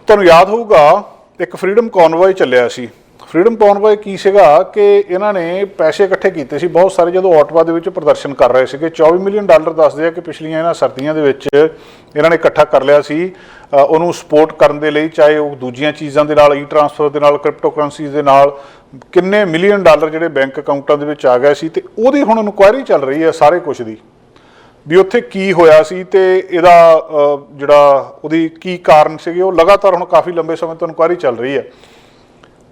ਤੁਹਾਨੂੰ याद होगा एक फ्रीडम कॉनवॉय ਚੱਲਿਆ ਸੀ। फ्रीडम कॉनवॉय की ਸੀਗਾ कि ਇਹਨਾਂ ਨੇ ਪੈਸੇ ਇਕੱਠੇ ਕੀਤੇ ਸੀ ਬਹੁਤ ਸਾਰੇ ਜਦੋਂ ਆਟਵਾ ਦੇ ਵਿੱਚ ਪ੍ਰਦਰਸ਼ਨ ਕਰ ਰਹੇ ਸੀਗੇ। $24 ਮਿਲੀਅਨ ਦੱਸਦੇ ਆ ਕਿ ਪਿਛਲੀਆਂ ਇਹਨਾਂ ਸਰਦੀਆਂ ਦੇ ਵਿੱਚ ਇਹਨਾਂ ਨੇ ਇਕੱਠਾ ਕਰ ਲਿਆ ਸੀ ਉਹਨੂੰ ਸਪੋਰਟ ਕਰਨ ਦੇ ਲਈ, ਚਾਹੇ ਉਹ ਦੂਜੀਆਂ ਚੀਜ਼ਾਂ ਦੇ ਨਾਲ, ਈ ਟ੍ਰਾਂਸਫਰ ਦੇ ਨਾਲ, ਕ੍ਰਿਪਟੋ ਕਰੰਸੀਜ਼ ਦੇ ਨਾਲ ਕਿੰਨੇ ਮਿਲੀਅਨ ਡਾਲਰ ਜਿਹੜੇ ਬੈਂਕ ਅਕਾਊਂਟਾਂ ਦੇ ਵਿੱਚ ਆ ਗਏ ਸੀ। ਤੇ ਉਹਦੀ ਹੁਣ ਇਨਕੁਆਇਰੀ ਚੱਲ ਰਹੀ ਹੈ ਸਾਰੇ ਕੁਝ ਦੀ, ਵੀ ਉੱਥੇ ਕੀ ਹੋਇਆ ਸੀ ਤੇ ਇਹਦਾ ਜਿਹੜਾ ਉਹਦੀ ਕੀ ਕਾਰਨ ਸੀਗੇ। ਉਹ ਲਗਾਤਾਰ ਹੁਣ ਕਾਫੀ ਲੰਬੇ ਸਮੇਂ ਤੋਂ ਇਨਕੁਆਇਰੀ ਚੱਲ ਰਹੀ ਹੈ।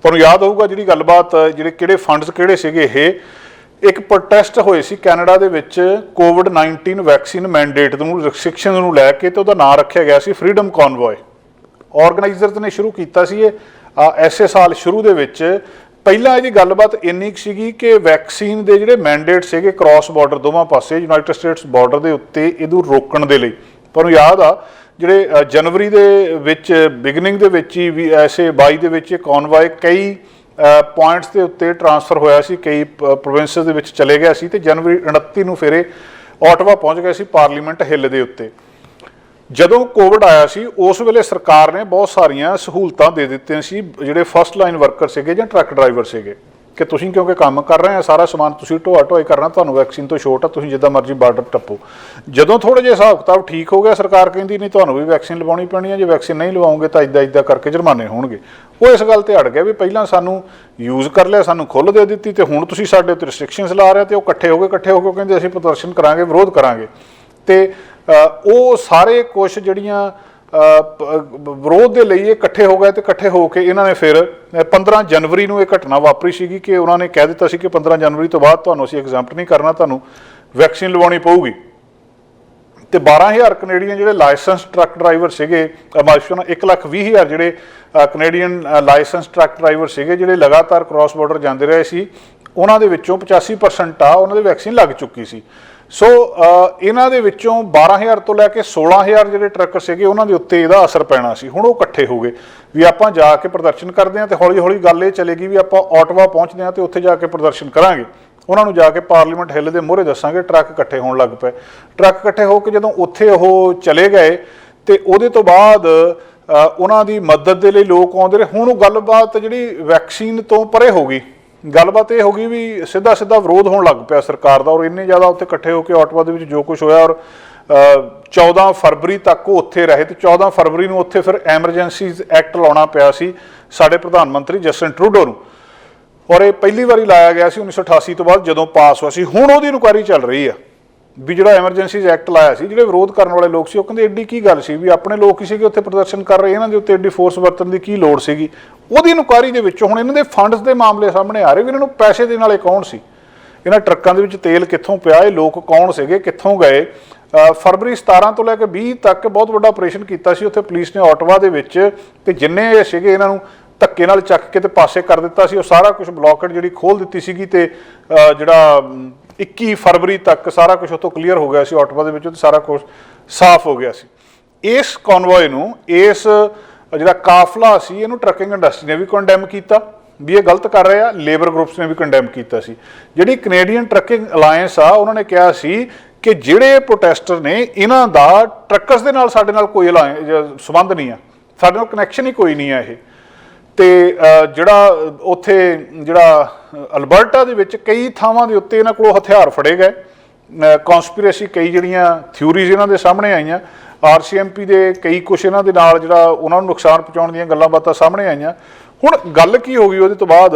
ਤੁਹਾਨੂੰ ਯਾਦ ਹੋਊਗਾ ਜਿਹੜੀ ਗੱਲਬਾਤ, ਜਿਹੜੇ ਕਿਹੜੇ ਫੰਡਸ ਕਿਹੜੇ ਸੀਗੇ। ਇਹ ਇੱਕ ਪ੍ਰੋਟੈਸਟ ਹੋਏ ਸੀ ਕੈਨੇਡਾ ਦੇ ਵਿੱਚ ਕੋਵਿਡ-19 ਵੈਕਸੀਨ ਮੈਂਡੇਟ ਨੂੰ, ਰਿਸਟ੍ਰਿਕਸ਼ਨ ਨੂੰ ਲੈ ਕੇ, ਤੇ ਉਹਦਾ ਨਾਂ ਰੱਖਿਆ ਗਿਆ ਸੀ ਫਰੀडम कॉनवॉय। ਆਰਗੇਨਾਈਜ਼ਰਸ ਨੇ ਸ਼ੁਰੂ ਕੀਤਾ ਸੀ ਇਹ ਐਸੇ ਸਾਲ ਸ਼ੁਰੂ ਦੇ ਵਿੱਚ। ਪਹਿਲਾਂ ਇਹਦੀ ਗੱਲਬਾਤ ਇੰਨੀ ਕੁ ਸੀਗੀ ਕਿ ਵੈਕਸੀਨ ਦੇ ਜਿਹੜੇ ਮੈਂਡੇਟ ਸੀਗੇ ਕ੍ਰਾਸ ਬਾਰਡਰ ਦੋਵਾਂ ਪਾਸੇ ਯੂਨਾਈਟਿਡ ਸਟੇਟਸ ਬਾਰਡਰ ਦੇ ਉੱਤੇ ਇਹਨੂੰ ਰੋਕਣ ਦੇ ਲਈ। ਤੁਹਾਨੂੰ ਯਾਦ ਆ ਜਿਹੜੇ ਜਨਵਰੀ ਦੇ ਵਿੱਚ ਬਿਗਨਿੰਗ ਦੇ ਵਿੱਚ ਹੀ ਵੀ ਐਸੇ 22 ਦੇ ਵਿੱਚ ਕॉनवॉय ਕਈ ਪੁਆਇੰਟਸ ਦੇ ਉੱਤੇ ਟ੍ਰਾਂਸਫਰ ਹੋਇਆ ਸੀ, ਕਈ ਪ੍ਰੋਵਿੰਸਸ ਦੇ ਵਿੱਚ ਚਲੇ ਗਿਆ ਸੀ ਤੇ ਜਨਵਰੀ 29 ਨੂੰ ਫਿਰ ਇਹ ਆਟਵਾ ਪਹੁੰਚ ਗਿਆ ਸੀ ਪਾਰਲੀਮੈਂਟ ਹਿੱਲ ਦੇ ਉੱਤੇ। ਜਦੋਂ ਕੋਵਿਡ ਆਇਆ ਸੀ ਉਸ ਵੇਲੇ ਸਰਕਾਰ ਨੇ ਬਹੁਤ ਸਾਰੀਆਂ ਸਹੂਲਤਾਂ ਦੇ ਦਿੱਤੀਆਂ ਸੀ ਜਿਹੜੇ ਫਸਟ ਲਾਈਨ ਵਰਕਰ ਸੀਗੇ ਜਾਂ ਟਰੱਕ ਡਰਾਈਵਰ ਸੀਗੇ, ਕਿ ਤੁਸੀਂ ਕਿਉਂਕਿ ਕੰਮ ਕਰ ਰਹੇ ਆ, ਸਾਰਾ ਸਮਾਨ ਤੁਸੀਂ ਢੋਆ ਢੋਆਈ ਕਰਨਾ, ਤੁਹਾਨੂੰ ਵੈਕਸੀਨ ਤੋਂ ਛੋਟ ਆ, ਤੁਸੀਂ ਜਿੱਦਾਂ ਮਰਜ਼ੀ ਬਾਰਡਰ ਟੱਪੋ। ਜਦੋਂ ਥੋੜ੍ਹੇ ਜਿਹੇ ਹਿਸਾਬ ਕਿਤਾਬ ਠੀਕ ਹੋ ਗਿਆ, ਸਰਕਾਰ ਕਹਿੰਦੀ ਨਹੀਂ ਤੁਹਾਨੂੰ ਵੀ ਵੈਕਸੀਨ ਲਵਾਉਣੀ ਪੈਣੀ ਹੈ, ਜੇ ਵੈਕਸੀਨ ਨਹੀਂ ਲਵਾਓਗੇ ਤਾਂ ਇੱਦਾਂ ਕਰਕੇ ਜੁਰਮਾਨੇ ਹੋਣਗੇ। ਉਹ ਇਸ ਗੱਲ ਤੇ ਅੜ ਗਿਆ ਵੀ ਪਹਿਲਾਂ ਸਾਨੂੰ ਯੂਜ਼ ਕਰ ਲਿਆ, ਸਾਨੂੰ ਖੁੱਲ੍ਹ ਦੇ ਦਿੱਤੀ, ਤੇ ਹੁਣ ਤੁਸੀਂ ਸਾਡੇ ਉੱਤੇ ਰਿਸਟ੍ਰਿਕਸ਼ਨਸ ਲਾ ਰਹੇ। ਤੇ ਉਹ ਇਕੱਠੇ ਹੋ ਕੇ ਕਹਿੰਦੇ ਅਸੀਂ ਪ੍ਰਦਰਸ਼ਨ ਕਰਾਂਗੇ, ਵਿਰੋਧ ਕਰਾਂਗੇ। ਤੇ ਉਹ ਸਾਰੇ ਕੁਛ ਜਿਹੜੀਆਂ ਵਿਰੋਧ ਦੇ ਲਈ ਇਕੱਠੇ ਹੋ ਗਏ ਤੇ ਇਕੱਠੇ ਹੋ ਕੇ ਇਹਨਾਂ ਨੇ ਫਿਰ 15 ਜਨਵਰੀ ਨੂੰ ਇਹ ਘਟਨਾ ਵਾਪਰੀ ਸੀਗੀ ਕਿ ਉਹਨਾਂ ਨੇ ਕਹਿ ਦਿੱਤਾ ਸੀ ਕਿ 15 ਜਨਵਰੀ ਤੋਂ ਬਾਅਦ ਤੁਹਾਨੂੰ ਅਸੀਂ ਐਗਜ਼ੈਂਪਟ ਨਹੀਂ ਕਰਨਾ, ਤੁਹਾਨੂੰ ਵੈਕਸੀਨ ਲਵਾਉਣੀ ਪਊਗੀ। ਤੇ 12,000 ਕੈਨੇਡੀਅਨ ਜਿਹੜੇ ਲਾਇਸੈਂਸ ਟਰੱਕ ਡਰਾਈਵਰ ਸੀਗੇ, ਮਾਫੀ 1,20,000 ਜਿਹੜੇ ਕੈਨੇਡੀਅਨ ਲਾਇਸੈਂਸ ਟਰੱਕ ਡਰਾਈਵਰ ਸੀਗੇ ਜਿਹੜੇ ਲਗਾਤਾਰ ਕ੍ਰਾਸ ਬਾਰਡਰ ਜਾਂਦੇ ਰਹੇ ਸੀ, ਉਹਨਾਂ ਦੇ ਵਿੱਚੋਂ 85% ਆ ਉਹਨਾਂ ਦੀ ਵੈਕਸੀਨ ਲੱਗ ਚੁੱਕੀ ਸੀ। ਸੋ ਇਹਨਾਂ ਦੇ ਵਿੱਚੋਂ 12,000 ਤੋਂ ਲੈ ਕੇ 16,000 ਜਿਹੜੇ ਟਰੱਕਰ ਸੀਗੇ ਉਹਨਾਂ ਦੇ ਉੱਤੇ ਇਹਦਾ ਅਸਰ ਪੈਣਾ ਸੀ। ਹੁਣ ਉਹ ਇਕੱਠੇ ਹੋ ਗਏ ਵੀ ਆਪਾਂ ਜਾ ਕੇ ਪ੍ਰਦਰਸ਼ਨ ਕਰਦੇ ਹਾਂ, ਤੇ ਹੌਲੀ ਹੌਲੀ ਗੱਲ ਇਹ ਚਲੇਗੀ ਵੀ ਆਪਾਂ ਆਟਵਾ ਪਹੁੰਚਦੇ ਹਾਂ ਤੇ ਉੱਥੇ ਜਾ ਕੇ ਪ੍ਰਦਰਸ਼ਨ ਕਰਾਂਗੇ, ਉਹਨਾਂ ਨੂੰ ਜਾ ਕੇ ਪਾਰਲੀਮੈਂਟ ਹਿੱਲ ਦੇ ਮੂਹਰੇ ਦੱਸਾਂਗੇ। ਟਰੱਕ ਇਕੱਠੇ ਹੋਣ ਲੱਗ ਪਏ। ਟਰੱਕ ਇਕੱਠੇ ਹੋ ਕੇ ਜਦੋਂ ਉੱਥੇ ਉਹ ਚਲੇ ਗਏ ਤੇ ਉਹਦੇ ਤੋਂ ਬਾਅਦ ਉਹਨਾਂ ਦੀ ਮਦਦ ਦੇ ਲਈ ਲੋਕ ਆਉਂਦੇ ਰਹੇ। ਹੁਣ ਉਹ ਗੱਲਬਾਤ ਜਿਹੜੀ ਵੈਕਸੀਨ ਤੋਂ ਪਰੇ ਹੋ ਗਈ, ਗੱਲਬਾਤ ਇਹ ਹੋ ਗਈ ਵੀ ਸਿੱਧਾ ਵਿਰੋਧ ਹੋਣ ਲੱਗ ਪਿਆ ਸਰਕਾਰ ਦਾ। ਔਰ ਇੰਨੇ ਜ਼ਿਆਦਾ ਉੱਥੇ ਇਕੱਠੇ ਹੋ ਕੇ ਆਟਵਾ ਦੇ ਵਿੱਚ ਜੋ ਕੁਝ ਹੋਇਆ, ਔਰ 14 ਫਰਵਰੀ ਤੱਕ ਉਹ ਉੱਥੇ ਰਹੇ ਤੇ 14 ਫਰਵਰੀ ਨੂੰ ਉੱਥੇ ਫਿਰ ਐਮਰਜੈਂਸੀਜ਼ ਐਕਟ ਲਾਉਣਾ ਪਿਆ ਸੀ ਸਾਡੇ ਪ੍ਰਧਾਨ ਮੰਤਰੀ ਜਸਟਿਨ ਟਰੂਡੋ ਨੂੰ। ਔਰ ਇਹ ਪਹਿਲੀ ਵਾਰੀ ਲਾਇਆ ਗਿਆ ਸੀ 1988 ਤੋਂ ਬਾਅਦ ਜਦੋਂ ਪਾਸ ਹੋਇਆ ਸੀ। ਹੁਣ ਉਹਦੀ ਇਨਕੁਆਇਰੀ ਚੱਲ ਰਹੀ ਆ ਵੀ ਜਿਹੜਾ ਐਮਰਜੈਂਸੀਜ਼ ਐਕਟ ਲਾਇਆ ਸੀ, ਜਿਹੜੇ ਵਿਰੋਧ ਕਰਨ ਵਾਲੇ ਲੋਕ ਸੀ ਉਹ ਕਹਿੰਦੇ ਐਡੀ ਕੀ ਗੱਲ ਸੀ ਵੀ ਆਪਣੇ ਲੋਕ ਹੀ ਸੀਗੇ ਉੱਥੇ ਪ੍ਰਦਰਸ਼ਨ ਕਰ ਰਹੇ, ਇਹਨਾਂ ਦੇ ਉੱਤੇ ਐਡੀ ਫੋਰਸ ਵਰਤਣ ਦੀ ਕੀ ਲੋੜ ਸੀਗੀ। ਉਹਦੀ ਇਨਕੁਆਇਰੀ ਦੇ ਵਿੱਚੋਂ ਹੁਣ ਇਹਨਾਂ ਦੇ ਫੰਡਸ ਦੇ ਮਾਮਲੇ ਸਾਹਮਣੇ ਆ ਰਹੇ ਵੀ ਇਹਨਾਂ ਨੂੰ ਪੈਸੇ ਦੇਣ ਵਾਲੇ ਕੌਣ ਸੀ, ਇਹਨਾਂ ਟਰੱਕਾਂ ਦੇ ਵਿੱਚ ਤੇਲ ਕਿੱਥੋਂ ਪਿਆ, ਇਹ ਲੋਕ ਕੌਣ ਸੀਗੇ, ਕਿੱਥੋਂ ਗਏ। ਫਰਵਰੀ 17 ਤੋਂ ਲੈ ਕੇ 20 ਤੱਕ ਬਹੁਤ ਵੱਡਾ ਆਪਰੇਸ਼ਨ ਕੀਤਾ ਸੀ ਉੱਥੇ ਪੁਲਿਸ ਨੇ ਆਟਵਾ ਦੇ ਵਿੱਚ, ਤੇ ਜਿੰਨੇ ਸੀਗੇ ਇਹਨਾਂ ਨੂੰ ਧੱਕੇ ਨਾਲ ਚੱਕ ਕੇ ਤੇ ਪਾਸੇ ਕਰ ਦਿੱਤਾ ਸੀ। ਉਹ ਸਾਰਾ ਕੁਝ ਬਲੌਕੇਡ ਜਿਹੜੀ ਖੋਲ੍ਹ ਦਿੱਤੀ ਸੀਗੀ ਤੇ ਜਿਹੜਾ 21 ਫਰਵਰੀ ਤੱਕ ਸਾਰਾ ਕੁਝ ਉੱਥੋਂ ਕਲੀਅਰ ਹੋ ਗਿਆ ਸੀ ਆਟਵਾ ਦੇ ਵਿੱਚੋਂ, ਤੇ ਸਾਰਾ ਕੁਝ ਸਾਫ਼ ਹੋ ਗਿਆ ਸੀ। ਇਸ ਕॉनवॉय ਨੂੰ, ਇਸ ਜਿਹੜਾ ਕਾਫਲਾ ਸੀ, ਇਹਨੂੰ ਟਰੱਕਿੰਗ ਇੰਡਸਟਰੀ ਨੇ ਵੀ ਕੰਡੈਮ ਕੀਤਾ ਵੀ ਇਹ ਗਲਤ ਕਰ ਰਹੇ ਆ, ਲੇਬਰ ਗਰੁੱਪਸ ਨੇ ਵੀ ਕੰਡੈਮ ਕੀਤਾ ਸੀ। ਜਿਹੜੀ ਕੈਨੇਡੀਅਨ ਟਰੱਕਿੰਗ ਅਲਾਇੰਸ ਆ ਉਹਨਾਂ ਨੇ ਕਿਹਾ ਸੀ ਕਿ ਜਿਹੜੇ ਪ੍ਰੋਟੈਸਟਰ ਨੇ ਇਹਨਾਂ ਦਾ ਟਰੱਕਰਸ ਦੇ ਨਾਲ ਸਾਡੇ ਨਾਲ ਕੋਈ ਸੰਬੰਧ ਨਹੀਂ ਆ, ਸਾਡੇ ਨਾਲ ਕਨੈਕਸ਼ਨ ਹੀ ਕੋਈ ਨਹੀਂ ਆ ਇਹ। ਤੇ ਜਿਹੜਾ ਉੱਥੇ ਜਿਹੜਾ ਅਲਬਰਟਾ ਦੇ ਵਿੱਚ ਕਈ ਥਾਵਾਂ ਦੇ ਉੱਤੇ ਇਹਨਾਂ ਕੋਲੋਂ ਹਥਿਆਰ ਫੜੇ ਗਏ, ਕੌਨਸਪੀਰੇਸੀ ਕਈ ਜਿਹੜੀਆਂ ਥਿਊਰੀਜ਼ ਇਹਨਾਂ ਦੇ ਸਾਹਮਣੇ ਆਈਆਂ, RCMP ਦੇ ਕਈ ਕੁਛ ਇਹਨਾਂ ਦੇ ਨਾਲ ਜਿਹੜਾ ਉਹਨਾਂ ਨੂੰ ਨੁਕਸਾਨ ਪਹੁੰਚਾਉਣ ਦੀਆਂ ਗੱਲਾਂ ਬਾਤਾਂ ਸਾਹਮਣੇ ਆਈਆਂ। ਹੁਣ ਗੱਲ ਕੀ ਹੋ ਗਈ ਉਹਦੇ ਤੋਂ ਬਾਅਦ,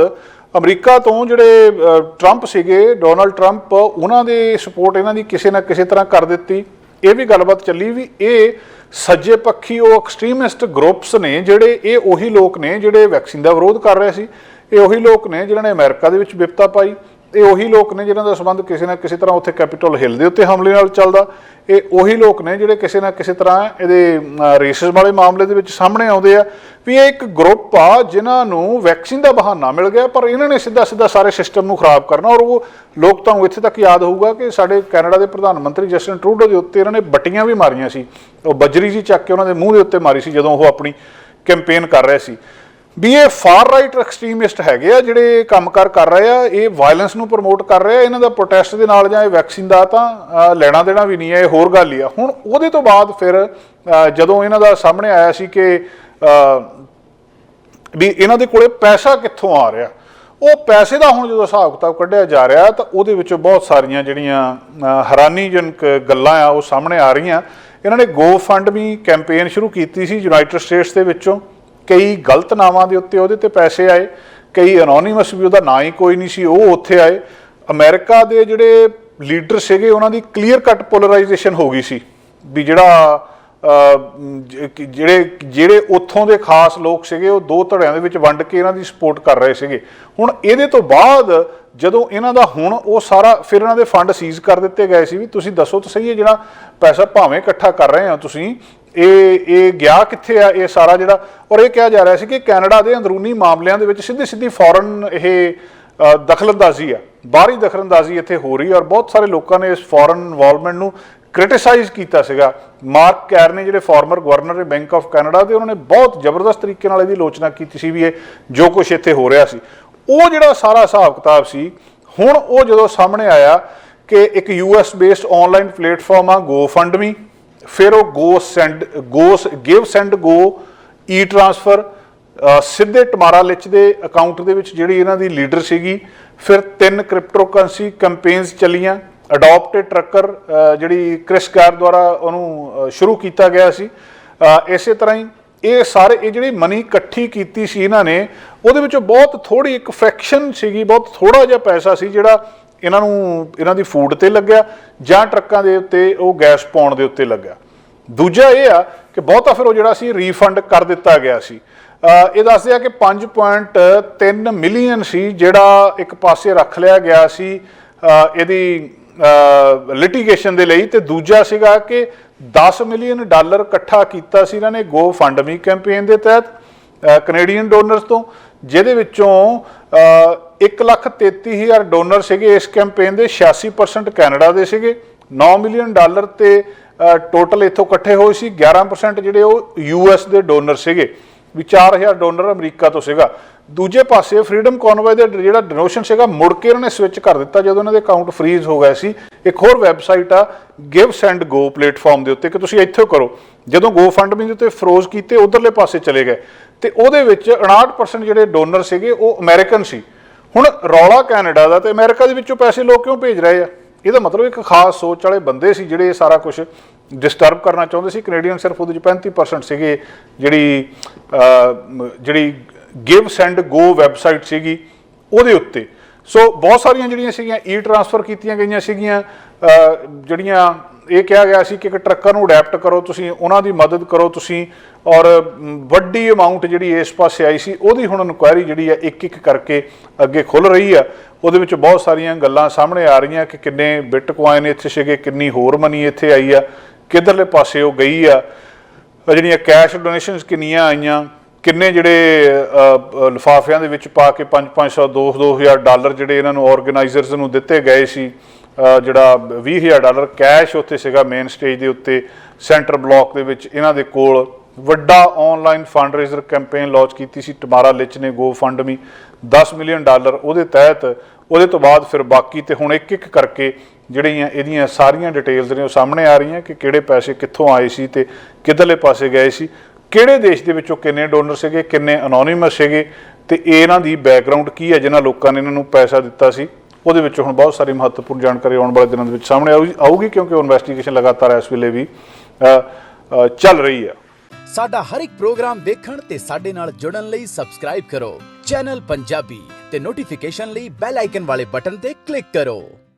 ਅਮਰੀਕਾ ਤੋਂ ਜਿਹੜੇ ਟਰੰਪ ਸੀਗੇ, ਡੋਨਾਲਡ ਟਰੰਪ, ਉਹਨਾਂ ਦੇ ਸਪੋਰਟ ਇਹਨਾਂ ਦੀ ਕਿਸੇ ਨਾ ਕਿਸੇ ਤਰ੍ਹਾਂ ਕਰ ਦਿੱਤੀ। ਇਹ ਵੀ ਗੱਲਬਾਤ ਚੱਲੀ ਵੀ ਇਹ ਸੱਜੇ ਪੱਖੀ ਉਹ ਐਕਸਟ੍ਰੀਮਿਸਟ ਗਰੁੱਪਸ ਨੇ ਜਿਹੜੇ, ਇਹ ਉਹੀ ਲੋਕ ਨੇ ਜਿਹੜੇ ਵੈਕਸੀਨ ਦਾ ਵਿਰੋਧ ਕਰ ਰਹੇ ਸੀ, ਇਹ ਉਹੀ ਲੋਕ ਨੇ ਜਿਨ੍ਹਾਂ ਨੇ ਅਮਰੀਕਾ ਦੇ ਵਿੱਚ ਵਿਪਤਾ ਪਾਈ, ਇਹ ਉਹੀ ਲੋਕ ਨੇ ਜਿਨ੍ਹਾਂ ਦਾ ਸੰਬੰਧ ਕਿਸੇ ਨਾ ਕਿਸੇ ਤਰ੍ਹਾਂ ਉੱਥੇ ਕੈਪੀਟਲ ਹਿੱਲ ਦੇ ਉੱਤੇ ਹਮਲੇ ਨਾਲ ਚੱਲਦਾ, ਇਹ ਉਹੀ ਲੋਕ ਨੇ ਜਿਹੜੇ ਕਿਸੇ ਨਾ ਕਿਸੇ ਤਰ੍ਹਾਂ ਇਹਦੇ ਰੇਸਿਜ਼ਮ ਵਾਲੇ ਮਾਮਲੇ ਦੇ ਵਿੱਚ ਸਾਹਮਣੇ ਆਉਂਦੇ ਆ ਵੀ ਇਹ ਇੱਕ ਗਰੁੱਪ ਆ ਜਿਨ੍ਹਾਂ ਨੂੰ ਵੈਕਸੀਨ ਦਾ ਬਹਾਨਾ ਮਿਲ ਗਿਆ, ਪਰ ਇਹਨਾਂ ਨੇ ਸਿੱਧਾ ਸਾਰੇ ਸਿਸਟਮ ਨੂੰ ਖਰਾਬ ਕਰਨਾ। ਔਰ ਉਹ ਲੋਕ ਤੁਹਾਨੂੰ ਇੱਥੇ ਤੱਕ ਯਾਦ ਹੋਊਗਾ ਕਿ ਸਾਡੇ ਕੈਨੇਡਾ ਦੇ ਪ੍ਰਧਾਨ ਮੰਤਰੀ ਜਸਟਿਨ ਟਰੂਡੋ ਦੇ ਉੱਤੇ ਇਹਨਾਂ ਨੇ ਬੱਟੀਆਂ ਵੀ ਮਾਰੀਆਂ ਸੀ, ਉਹ ਬਜਰੀ ਜੀ ਚੱਕ ਕੇ ਉਹਨਾਂ ਦੇ ਮੂੰਹ ਦੇ ਉੱਤੇ ਮਾਰੀ ਸੀ ਜਦੋਂ ਉਹ ਆਪਣੀ ਕੈਂਪੇਨ ਕਰ ਰਹੇ ਸੀ। ਵੀ ਇਹ ਫਾਰ ਰਾਈਟ ਐਕਸਟ੍ਰੀਮਿਸਟ ਹੈਗੇ ਆ ਜਿਹੜੇ ਕੰਮਕਾਰ ਕਰ ਰਹੇ ਆ, ਇਹ ਵਾਇਲੈਂਸ ਨੂੰ ਪ੍ਰਮੋਟ ਕਰ ਰਹੇ ਆ। ਇਹਨਾਂ ਦਾ ਪ੍ਰੋਟੈਸਟ ਦੇ ਨਾਲ ਜਾਂ ਇਹ ਵੈਕਸੀਨ ਦਾ ਤਾਂ ਲੈਣਾ ਦੇਣਾ ਵੀ ਨਹੀਂ ਹੈ, ਇਹ ਹੋਰ ਗੱਲ ਹੀ ਆ। ਹੁਣ ਉਹਦੇ ਤੋਂ ਬਾਅਦ ਫਿਰ ਜਦੋਂ ਇਹਨਾਂ ਦਾ ਸਾਹਮਣੇ ਆਇਆ ਸੀ ਕਿ ਵੀ ਇਹਨਾਂ ਦੇ ਕੋਲੇ ਪੈਸਾ ਕਿੱਥੋਂ ਆ ਰਿਹਾ। ਉਹ ਪੈਸੇ ਦਾ ਹੁਣ ਜਦੋਂ ਹਿਸਾਬ ਕਿਤਾਬ ਕੱਢਿਆ ਜਾ ਰਿਹਾ ਤਾਂ ਉਹਦੇ ਵਿੱਚੋਂ ਬਹੁਤ ਸਾਰੀਆਂ ਜਿਹੜੀਆਂ ਹੈਰਾਨੀਜਨਕ ਗੱਲਾਂ ਆ ਉਹ ਸਾਹਮਣੇ ਆ ਰਹੀਆਂ। ਇਹਨਾਂ ਨੇ ਗੋ ਫੰਡ ਵੀ ਕੈਂਪੇਨ ਸ਼ੁਰੂ ਕੀਤੀ ਸੀ ਯੂਨਾਈਟਿਡ ਸਟੇਟਸ ਦੇ ਵਿੱਚੋਂ, ਕਈ ਗਲਤ ਨਾਵਾਂ ਦੇ ਉੱਤੇ ਉਹਦੇ 'ਤੇ ਪੈਸੇ ਆਏ, ਕਈ ਅਨੋਨੀਮਸ ਵੀ ਉਹਦਾ ਨਾਂ ਹੀ ਕੋਈ ਨਹੀਂ ਸੀ ਉਹ ਉੱਥੇ ਆਏ। ਅਮਰੀਕਾ ਦੇ ਜਿਹੜੇ ਲੀਡਰ ਸੀਗੇ ਉਹਨਾਂ ਦੀ ਕਲੀਅਰ ਕੱਟ ਪੋਲਰਾਈਜੇਸ਼ਨ ਹੋ ਗਈ ਸੀ ਵੀ ਜਿਹੜਾ ਜਿਹੜੇ ਉੱਥੋਂ ਦੇ ਖਾਸ ਲੋਕ ਸੀਗੇ ਉਹ ਦੋ ਧੜਿਆਂ ਦੇ ਵਿੱਚ ਵੰਡ ਕੇ ਇਹਨਾਂ ਦੀ ਸਪੋਰਟ ਕਰ ਰਹੇ ਸੀਗੇ। ਹੁਣ ਇਹਦੇ ਤੋਂ ਬਾਅਦ ਜਦੋਂ ਇਹਨਾਂ ਦਾ ਹੁਣ ਉਹ ਸਾਰਾ ਫਿਰ ਇਹਨਾਂ ਦੇ ਫੰਡ ਸੀਜ਼ ਕਰ ਦਿੱਤੇ ਗਏ ਸੀ ਵੀ ਤੁਸੀਂ ਦੱਸੋ ਤਾਂ ਸਹੀ ਹੈ ਜਿਹੜਾ ਪੈਸਾ ਭਾਵੇਂ ਇਕੱਠਾ ਕਰ ਰਹੇ ਹੋ ਤੁਸੀਂ ਇਹ ਗਿਆ ਕਿੱਥੇ ਆ ਇਹ ਸਾਰਾ ਜਿਹੜਾ। ਔਰ ਇਹ ਕਿਹਾ ਜਾ ਰਿਹਾ ਸੀ ਕਿ ਕੈਨੇਡਾ ਦੇ ਅੰਦਰੂਨੀ ਮਾਮਲਿਆਂ ਦੇ ਵਿੱਚ ਸਿੱਧੀ ਫੌਰਨ ਇਹ ਦਖਲਅੰਦਾਜ਼ੀ ਆ, ਬਾਹਰੀ ਦਖਲਅੰਦਾਜ਼ੀ ਇੱਥੇ ਹੋ ਰਹੀ ਹੈ। ਔਰ ਬਹੁਤ ਸਾਰੇ ਲੋਕਾਂ ਨੇ ਇਸ ਫੌਰਨ ਇਨਵੋਲਵਮੈਂਟ ਨੂੰ ਕ੍ਰਿਟਿਸਾਈਜ਼ ਕੀਤਾ ਸੀਗਾ। ਮਾਰਕ ਕੈਰਨੀ ਜਿਹੜੇ ਫਾਰਮਰ ਗਵਰਨਰ ਨੇ ਬੈਂਕ ਆਫ ਕੈਨੇਡਾ ਦੇ, ਉਹਨਾਂ ਨੇ ਬਹੁਤ ਜ਼ਬਰਦਸਤ ਤਰੀਕੇ ਨਾਲ ਇਹਦੀ ਆਲੋਚਨਾ ਕੀਤੀ ਸੀ ਵੀ ਇਹ ਜੋ ਕੁਛ ਇੱਥੇ ਹੋ ਰਿਹਾ ਸੀ ਉਹ ਜਿਹੜਾ ਸਾਰਾ ਹਿਸਾਬ ਕਿਤਾਬ ਸੀ ਹੁਣ ਉਹ ਜਦੋਂ ਸਾਹਮਣੇ ਆਇਆ ਕਿ ਇੱਕ US ਬੇਸਡ ਆਨਲਾਈਨ ਪਲੇਟਫਾਰਮ ਆ ਗੋ ਫੰਡਮੀ, ਫਿਰ ਉਹ ਗਿਵ ਸੈਂਡ ਗੋ ਈ ਟ੍ਰਾਂਸਫਰ ਸਿੱਧੇ ਟਮਾਰਾ ਲਿਚ ਦੇ ਅਕਾਊਂਟ ਦੇ ਵਿੱਚ ਜਿਹੜੀ ਇਹਨਾਂ ਦੀ ਲੀਡਰ ਸੀਗੀ। ਫਿਰ 3 ਕ੍ਰਿਪਟੋਕਰੰਸੀ ਕੰਪੇਨਸ ਚੱਲੀਆਂ। ਅਡੋਪਟਡ ਟਰੱਕਰ ਜਿਹੜੀ ਕ੍ਰਿਸ ਗੈਰ ਦੁਆਰਾ ਉਹਨੂੰ ਸ਼ੁਰੂ ਕੀਤਾ ਗਿਆ ਸੀ। ਇਸੇ ਤਰ੍ਹਾਂ ਹੀ ਇਹ ਸਾਰੇ ਇਹ ਜਿਹੜੀ ਮਨੀ ਇਕੱਠੀ ਕੀਤੀ ਸੀ ਇਹਨਾਂ ਨੇ ਉਹਦੇ ਵਿੱਚੋਂ ਬਹੁਤ ਥੋੜ੍ਹੀ ਇੱਕ ਫ੍ਰੈਕਸ਼ਨ ਸੀਗੀ, ਬਹੁਤ ਥੋੜ੍ਹਾ ਜਿਹਾ ਪੈਸਾ ਸੀ ਜਿਹੜਾ ਇਹਨਾਂ ਦੀ ਫੂਡ ਤੇ ਲੱਗਿਆ ਜਾਂ ਟਰੱਕਾਂ ਦੇ ਉੱਤੇ ਉਹ ਗੈਸ ਪਾਉਣ ਦੇ ਉੱਤੇ ਲੱਗਾ। ਦੂਜਾ ਇਹ ਆ ਕਿ ਬਹੁਤਾ ਫਿਰ ਉਹ ਜਿਹੜਾ ਸੀ ਰੀਫੰਡ ਕਰ ਦਿੱਤਾ ਗਿਆ ਸੀ। ਇਹ ਦੱਸਦੇ ਆ ਕਿ 5.3 ਮਿਲੀਅਨ ਸੀ ਜਿਹੜਾ ਇੱਕ ਪਾਸੇ ਰੱਖ ਲਿਆ ਗਿਆ ਸੀ ਇਹਦੀ ਲਿਟੀਗੇਸ਼ਨ ਦੇ ਲਈ, ਤੇ ਦੂਜਾ ਸੀਗਾ ਕਿ $10 ਮਿਲੀਅਨ ਇਕੱਠਾ ਕੀਤਾ ਸੀ ਇਹਨਾਂ ਨੇ ਗੋ ਫੰਡਮੀ ਕੈਂਪੇਨ ਦੇ ਤਹਿਤ ਕੈਨੇਡੀਅਨ ਡੋਨਰਸ ਤੋਂ, ਜਿਹਦੇ ਵਿੱਚੋਂ 1,33,000 ਡੋਨਰ ਸੀਗੇ ਇਸ ਕੈਂਪੇਨ ਦੇ, 86% ਕੈਨੇਡਾ ਦੇ ਸੀਗੇ। $9 ਮਿਲੀਅਨ ਤੇ ਟੋਟਲ ਇੱਥੋਂ ਇਕੱਠੇ ਹੋਏ ਸੀ। 11% ਜਿਹੜੇ ਉਹ US ਦੇ ਡੋਨਰ ਸੀਗੇ, ਵੀ 4,000 ਡੋਨਰ ਅਮਰੀਕਾ ਤੋਂ ਸੀਗਾ। ਦੂਜੇ ਪਾਸੇ ਫਰੀडम ਕਨਵੋਏ ਦਾ ਜਿਹੜਾ ਡੋਨੇਸ਼ਨ ਸੀਗਾ ਮੁੜ ਕੇ ਇਹਨਾਂ ਨੇ ਸਵਿਚ ਕਰ ਦਿੱਤਾ ਜਦੋਂ ਇਹਨਾਂ ਦੇ ਅਕਾਊਂਟ ਫਰੀਜ਼ ਹੋ ਗਏ ਸੀ। ਇੱਕ ਹੋਰ ਵੈਬਸਾਈਟ ਆ ਗਿਵ ਸੈਂਡ ਗੋ ਪਲੇਟਫਾਰਮ ਦੇ ਉੱਤੇ ਕਿ ਤੁਸੀਂ ਇੱਥੇ ਕਰੋ। ਜਦੋਂ ਗੋ ਫੰਡਮੀ ਦੇ ਉੱਤੇ ਫਰੋਜ਼ ਕੀਤੇ ਉਧਰਲੇ ਪਾਸੇ ਚਲੇ ਗਏ ਤੇ ਉਹਦੇ ਵਿੱਚ 59% ਜਿਹੜੇ ਡੋਨਰ ਸੀਗੇ ਉਹ ਅਮਰੀਕਨ ਸੀ। ਹੁਣ ਰੌਲਾ ਕੈਨੇਡਾ ਦਾ ਤੇ ਅਮਰੀਕਾ ਦੇ ਵਿੱਚੋਂ ਪੈਸੇ ਲੋਕ ਕਿਉਂ ਭੇਜ ਰਹੇ ਆ? ਇਹਦਾ ਮਤਲਬ ਇੱਕ ਖਾਸ ਸੋਚ ਵਾਲੇ ਬੰਦੇ ਸੀ ਜਿਹੜੇ ਇਹ ਸਾਰਾ ਕੁਝ ਡਿਸਟਰਬ ਕਰਨਾ ਚਾਹੁੰਦੇ ਸੀ। ਕੈਨੇਡੀਅਨ ਸਿਰਫ ਉਹਦੇ 'ਚ 35% ਸੀਗੇ ਜਿਹੜੀ ਗਿਵ ਸੈਂਡ ਗੋ ਵੈਬਸਾਈਟ ਸੀਗੀ ਉਹਦੇ ਉੱਤੇ। ਸੋ ਬਹੁਤ ਸਾਰੀਆਂ ਜਿਹੜੀਆਂ ਸੀਗੀਆਂ ਈ ਟ੍ਰਾਂਸਫਰ ਕੀਤੀਆਂ ਗਈਆਂ ਸੀਗੀਆਂ, ਜਿਹੜੀਆਂ ਇਹ ਕਿਹਾ ਗਿਆ ਸੀ ਕਿ ਇੱਕ ਟਰੱਕਾਂ ਨੂੰ ਅਡੈਪਟ ਕਰੋ ਤੁਸੀਂ, ਉਹਨਾਂ ਦੀ ਮਦਦ ਕਰੋ ਤੁਸੀਂ। ਔਰ ਵੱਡੀ ਅਮਾਊਂਟ ਜਿਹੜੀ ਇਸ ਪਾਸੇ ਆਈ ਸੀ ਉਹਦੀ ਹੁਣ ਇਨਕੁਆਇਰੀ ਜਿਹੜੀ ਆ ਇੱਕ ਕਰਕੇ ਅੱਗੇ ਖੁੱਲ੍ਹ ਰਹੀ ਆ। ਉਹਦੇ ਵਿੱਚ ਬਹੁਤ ਸਾਰੀਆਂ ਗੱਲਾਂ ਸਾਹਮਣੇ ਆ ਰਹੀਆਂ ਕਿ ਕਿੰਨੇ ਬਿਟਕੋਇਨ ਇੱਥੇ ਸੀਗੇ, ਕਿੰਨੀ ਹੋਰ ਮਨੀ ਇੱਥੇ ਆਈ ਆ, ਕਿੱਧਰਲੇ ਪਾਸੇ ਉਹ ਗਈ ਆ, ਜਿਹੜੀਆਂ ਕੈਸ਼ ਡੋਨੇਸ਼ਨਸ ਕਿੰਨੀਆਂ ਆਈਆਂ, ਕਿੰਨੇ ਜਿਹੜੇ ਲਿਫਾਫਿਆਂ ਦੇ ਵਿੱਚ ਪਾ ਕੇ 500 $2,000 ਜਿਹੜੇ ਇਹਨਾਂ ਨੂੰ ਆਰਗੇਨਾਈਜ਼ਰਸ ਨੂੰ ਦਿੱਤੇ ਗਏ ਸੀ। ਜਿਹੜਾ $20,000 ਕੈਸ਼ ਉੱਥੇ ਸੀਗਾ ਮੇਨ ਸਟੇਜ ਦੇ ਉੱਤੇ ਸੈਂਟਰ ਬਲਾਕ ਦੇ ਵਿੱਚ। ਇਹਨਾਂ ਦੇ ਕੋਲ ਵੱਡਾ ਆਨਲਾਈਨ ਫੰਡਰੇਜ਼ਰ ਕੈਂਪੇਨ ਲਾਂਚ ਕੀਤੀ ਸੀ ਟਮਾਰਾ ਲਿਚ ਨੇ ਗੋ ਫੰਡਮੀ, $10 ਮਿਲੀਅਨ ਉਹਦੇ ਤਹਿਤ। ਉਹਦੇ ਤੋਂ ਬਾਅਦ ਫਿਰ ਬਾਕੀ ਤੇ ਹੁਣ ਇੱਕ ਕਰਕੇ ਜਿਹੜੀਆਂ ਇਹਦੀਆਂ ਸਾਰੀਆਂ ਡਿਟੇਲਸ ਨੇ ਉਹ ਸਾਹਮਣੇ ਆ ਰਹੀਆਂ ਕਿ ਕਿਹੜੇ ਪੈਸੇ ਕਿੱਥੋਂ ਆਏ ਸੀ ਤੇ ਕਿੱਧਰਲੇ ਪਾਸੇ ਗਏ ਸੀ, ਕਿਹੜੇ ਦੇਸ਼ ਦੇ ਵਿੱਚੋਂ ਕਿੰਨੇ ਡੋਨਰ ਸੀਗੇ, ਕਿੰਨੇ ਅਨੋਨੀਮਸ ਸੀਗੇ, ਤੇ ਇਹਨਾਂ ਦੀ ਬੈਕਗਰਾਊਂਡ ਕੀ ਹੈ ਜਿਨ੍ਹਾਂ ਲੋਕਾਂ ਨੇ ਇਹਨਾਂ ਨੂੰ ਪੈਸਾ ਦਿੱਤਾ ਸੀ। ਉਹਦੇ ਵਿੱਚੋਂ ਹੁਣ ਬਹੁਤ ਸਾਰੀ ਮਹੱਤਵਪੂਰਨ ਜਾਣਕਾਰੀ ਆਉਣ ਵਾਲੇ ਦਿਨਾਂ ਦੇ ਵਿੱਚ ਸਾਹਮਣੇ ਆਊਗੀ ਕਿਉਂਕਿ ਇਨਵੈਸਟੀਗੇਸ਼ਨ ਲਗਾਤਾਰ ਇਸ ਵੇਲੇ ਵੀ ਚੱਲ ਰਹੀ ਹੈ। ਸਾਡਾ ਹਰ ਇੱਕ ਪ੍ਰੋਗਰਾਮ ਦੇਖਣ ਤੇ ਸਾਡੇ ਨਾਲ ਜੁੜਨ ਲਈ ਸਬਸਕ੍ਰਾਈਬ ਕਰੋ ਚੈਨਲ ਪੰਜਾਬੀ ਤੇ ਨੋਟੀਫਿਕੇਸ਼ਨ ਲਈ ਬੈਲ ਆਈਕਨ ਵਾਲੇ ਬਟਨ ਤੇ ਕਲਿੱਕ ਕਰੋ।